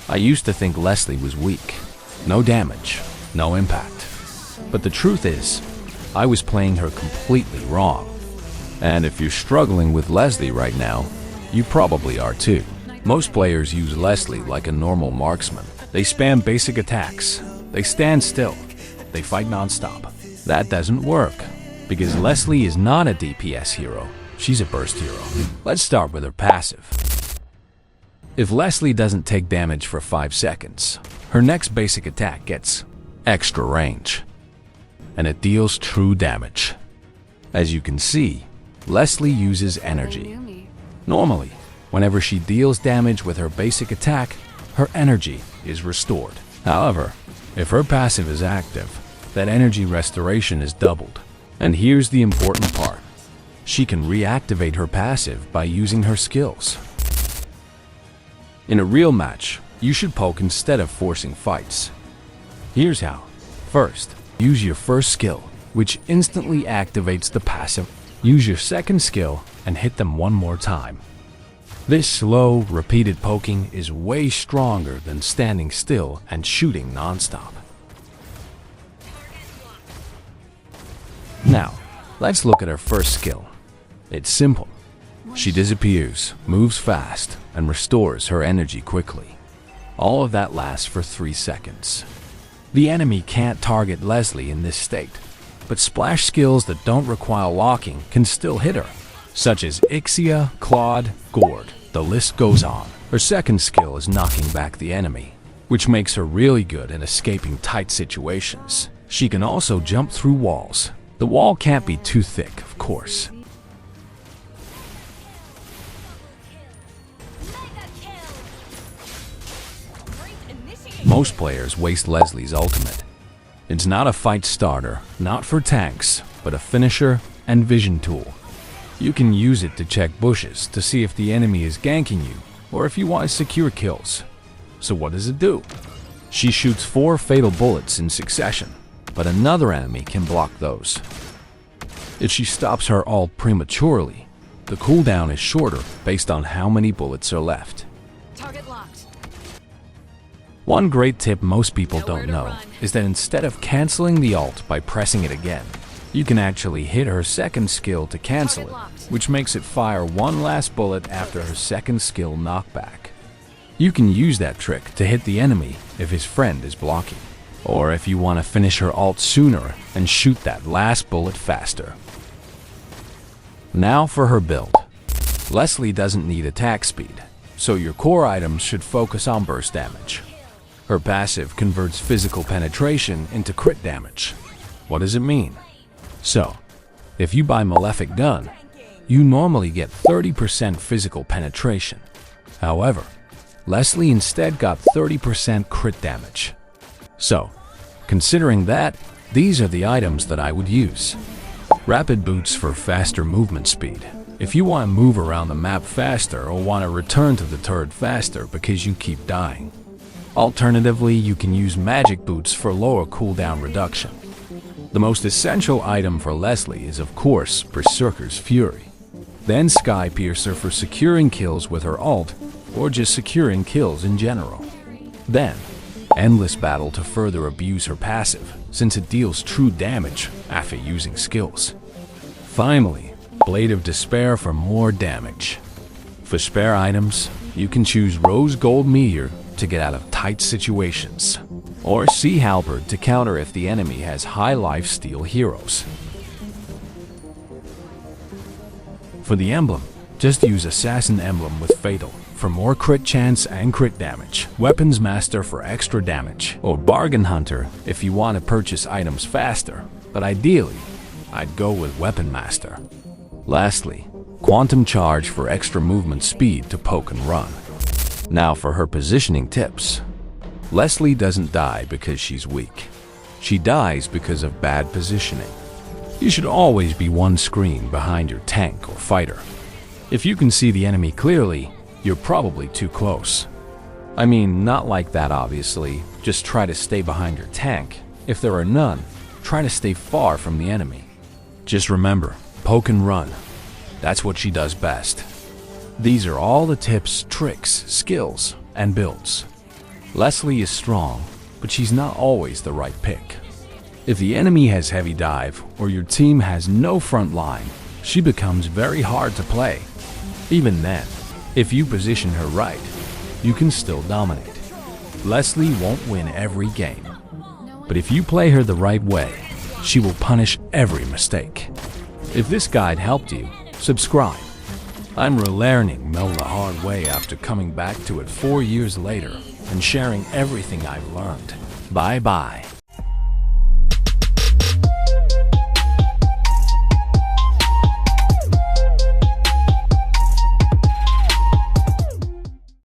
I used to think Lesley was weak. No damage, no impact. But the truth is, I was playing her completely wrong. And if you're struggling with Lesley right now, you probably are too. Most players use Lesley like a normal marksman. They spam basic attacks. They stand still. They fight non-stop. That doesn't work, because Lesley is not a DPS hero. She's a burst hero. Let's start with her passive. If Lesley doesn't take damage for 5 seconds, her next basic attack gets extra range, and it deals true damage. As you can see, Lesley uses energy. Normally, whenever she deals damage with her basic attack, her energy is restored. However, if her passive is active, that energy restoration is doubled. And here's the important part. She can reactivate her passive by using her skills. In a real match, you should poke instead of forcing fights. Here's how. First, use your first skill, which instantly activates the passive. Use your second skill and hit them one more time. This slow, repeated poking is way stronger than standing still and shooting non-stop. Now, let's look at her first skill. It's simple. She disappears, moves fast, and restores her energy quickly. All of that lasts for 3 seconds. The enemy can't target Lesley in this state, but splash skills that don't require locking can still hit her, such as Ixia, Claude, Gord. The list goes on. Her second skill is knocking back the enemy, which makes her really good at escaping tight situations. She can also jump through walls. The wall can't be too thick, of course. Most players waste Lesley's ultimate. It's not a fight starter, not for tanks, but a finisher and vision tool. You can use it to check bushes to see if the enemy is ganking you, or if you want to secure kills. So what does it do? She shoots 4 fatal bullets in succession, but another enemy can block those. If she stops her ult prematurely, the cooldown is shorter based on how many bullets are left. Target locked. One great tip most people don't know is that instead of canceling the ult by pressing it again, you can actually hit her second skill to cancel it, which makes it fire one last bullet after her second skill knockback. You can use that trick to hit the enemy if his friend is blocking, or if you want to finish her ult sooner and shoot that last bullet faster. Now for her build. Lesley doesn't need attack speed, so your core items should focus on burst damage. Her passive converts physical penetration into crit damage. What does it mean? So, if you buy Malefic Gun, you normally get 30% physical penetration. However, Lesley instead got 30% crit damage. So, considering that, these are the items that I would use. Rapid boots for faster movement speed. If you want to move around the map faster or want to return to the turret faster because you keep dying. Alternatively, you can use magic boots for lower cooldown reduction. The most essential item for Lesley is of course Berserker's Fury. Then Sky Piercer for securing kills with her ult, or just securing kills in general. Then, Endless Battle to further abuse her passive, since it deals true damage after using skills. Finally, Blade of Despair for more damage. For spare items, you can choose Rose Gold Meteor to get out of tight situations, or Sea Halberd to counter if the enemy has high lifesteal heroes. For the emblem, just use Assassin Emblem with Fatal for more crit chance and crit damage, Weapons Master for extra damage, or Bargain Hunter if you want to purchase items faster, but ideally, I'd go with Weapon Master. Lastly, Quantum Charge for extra movement speed to poke and run. Now for her positioning tips. Lesley doesn't die because she's weak. She dies because of bad positioning. You should always be one screen behind your tank or fighter. If you can see the enemy clearly, you're probably too close. I mean, not like that obviously, just try to stay behind your tank. If there are none, try to stay far from the enemy. Just remember, poke and run. That's what she does best. These are all the tips, tricks, skills, and builds. Lesley is strong, but she's not always the right pick. If the enemy has heavy dive or your team has no front line, she becomes very hard to play. Even then, if you position her right, you can still dominate. Lesley won't win every game, but if you play her the right way, she will punish every mistake. If this guide helped you, subscribe. I'm relearning Mel the hard way after coming back to it 4 years later and sharing everything I've learned. Bye-bye.